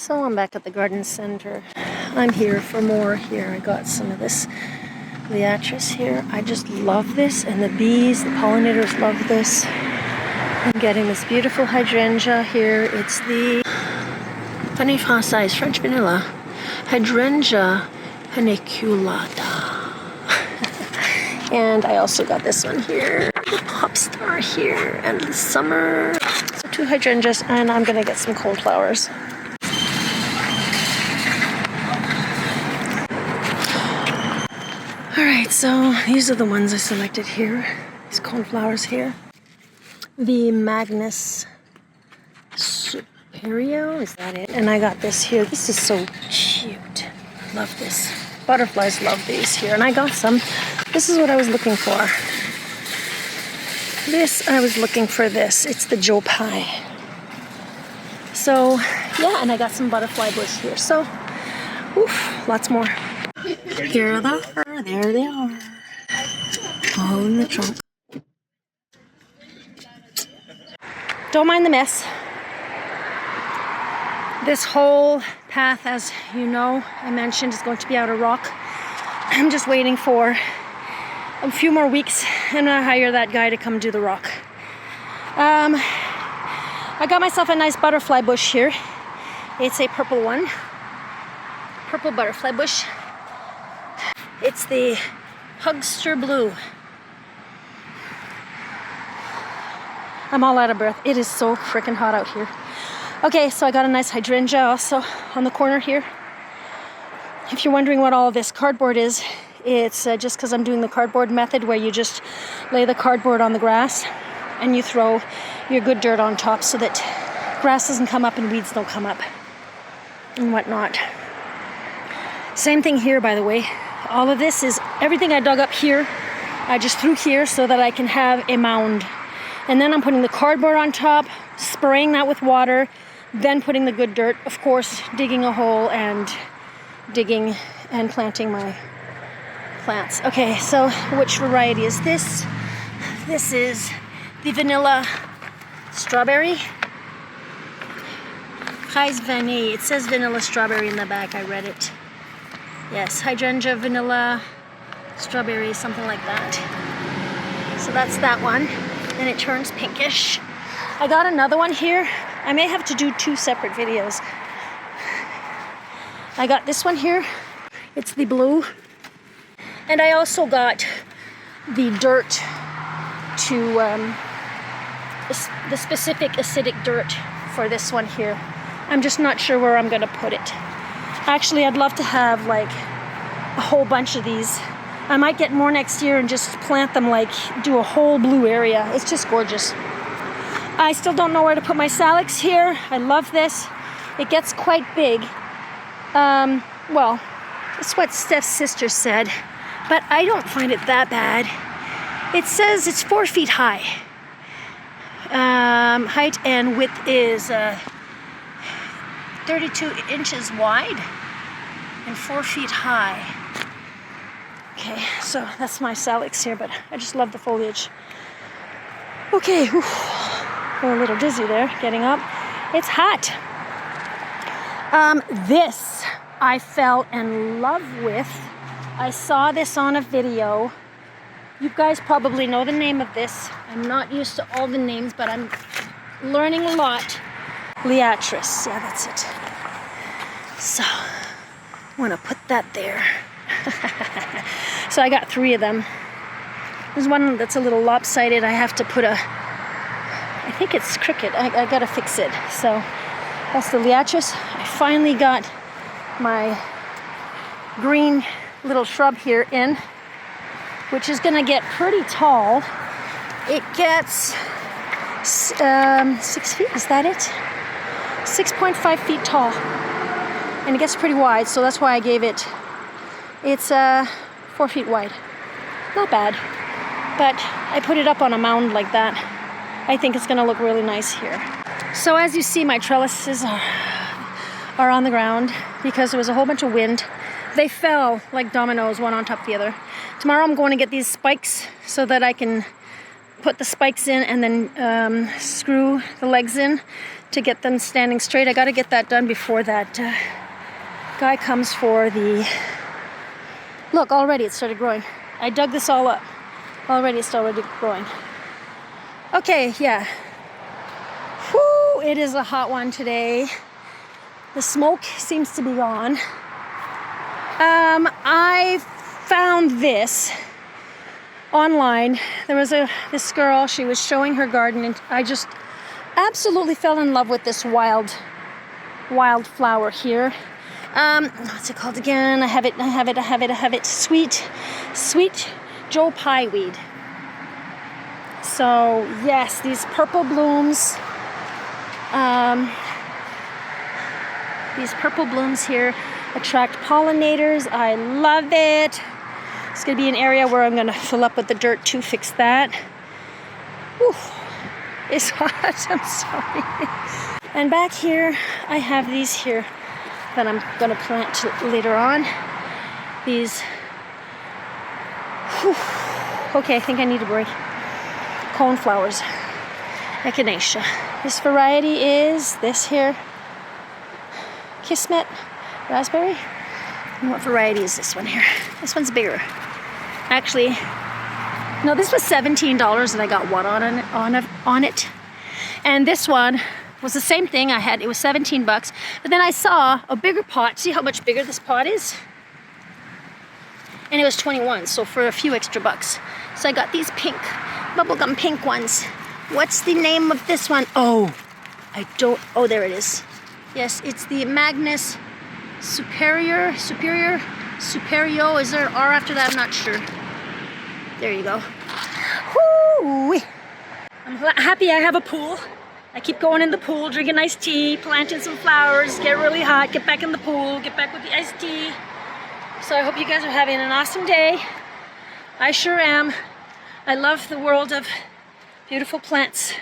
So I'm back at the garden center. I'm here for more here. I got some of this liatris here. I just love this, and the bees, the pollinators love this. I'm getting this beautiful hydrangea here. It's the Funny Française French vanilla hydrangea paniculata. And I also got this one here, the pop star here, and the summer. So 2 hydrangeas, and I'm gonna get some cold flowers. Alright, so these are the ones I selected here. These cold flowers here. The Magnus Superior, is that it? And I got this here. This is so cute. Love this. Butterflies love these here. And I got some. This is what I was looking for. I was looking for this. It's the Joe Pye. So, yeah, and I got some butterfly bush here. So, oof, lots more. Here they are. There they are. All in the trunk. Don't mind the mess. This whole path, as you know, I mentioned, is going to be out of rock. I'm just waiting for a few more weeks and I'll hire that guy to come do the rock. I got myself a nice butterfly bush here. It's a purple one. Purple butterfly bush. It's the Hugster Blue. I'm all out of breath. It is so freaking hot out here. Okay, so I got a nice hydrangea also on the corner here. If you're wondering what all of this cardboard is, it's just because I'm doing the cardboard method where you just lay the cardboard on the grass and you throw your good dirt on top so that grass doesn't come up and weeds don't come up and whatnot. Same thing here, by the way. All of this is everything I dug up here. I just threw here so that I can have a mound. And then I'm putting the cardboard on top, spraying that with water, then putting the good dirt, of course, digging a hole and digging and planting my plants. Okay, so which variety is this? This is the vanilla strawberry. Kais Vanille. It says vanilla strawberry in the back. I read it. Yes, hydrangea, vanilla, strawberry, something like that. So that's that one. And it turns pinkish. I got another one here. I may have to do 2 separate videos. I got this one here. It's the blue. And I also got the dirt to, the specific acidic dirt for this one here. I'm just not sure where I'm gonna put it. Actually, I'd love to have like a whole bunch of these. I might get more next year and just plant them, like do a whole blue area. It's just gorgeous. I still don't know where to put my salix here. I love this. It gets quite big. Well, that's what Steph's sister said, but I don't find it that bad. It says it's 4 feet high. Height and width is 32 inches wide and 4 feet high. Okay, so that's my salix here, but I just love the foliage. Okay, whew. Got a little dizzy there, getting up. It's hot. This I fell in love with. I saw this on a video. You guys probably know the name of this. I'm not used to all the names, but I'm learning a lot. Liatris, yeah, that's it. So, I want to put that there. So I got 3 of them. There's one that's a little lopsided. I have to put I think it's crooked. I gotta fix it. So that's the liatris. I finally got my green little shrub here in, which is gonna get pretty tall. It gets 6 feet, is that it? 6.5 feet tall. And it gets pretty wide, so that's why I gave it. It's 4 feet wide. Not bad. But I put it up on a mound like that. I think it's gonna look really nice here. So as you see, my trellises are on the ground because there was a whole bunch of wind. They fell like dominoes, one on top of the other. Tomorrow I'm going to get these spikes so that I can put the spikes in and then screw the legs in to get them standing straight. I got to get that done before that guy comes for the... Look, already it started growing. I dug this all up. Already it's already growing. Okay, yeah. Whoo, it is a hot one today. The smoke seems to be gone. I found this online. There was this girl, she was showing her garden, and I just absolutely fell in love with this wild flower here. What's it called again? I have it. Sweet Joe Pye weed. So yes, these purple blooms. These purple blooms here attract pollinators. I love it. It's going to be an area where I'm going to fill up with the dirt to fix that. Whew. It's hot. I'm sorry. And back here, I have these here that I'm going to plant later on. These. Whew. Okay, I think I need a break. Coneflowers. Echinacea. This variety is this here. Kismet. Raspberry. And what variety is this one here? This one's bigger. Actually, no, this was $17 and I got what on it. And this one was the same thing. It was 17 bucks. But then I saw a bigger pot. See how much bigger this pot is? And it was 21, so for a few extra bucks. So I got these pink, bubblegum pink ones. What's the name of this one? Oh, there it is. Yes, it's the Magnus Superior. Is there an R after that? I'm not sure. There you go. Woo! I'm happy I have a pool. I keep going in the pool, drinking iced tea, planting some flowers, get really hot, get back in the pool, get back with the iced tea. So I hope you guys are having an awesome day. I sure am. I love the world of beautiful plants.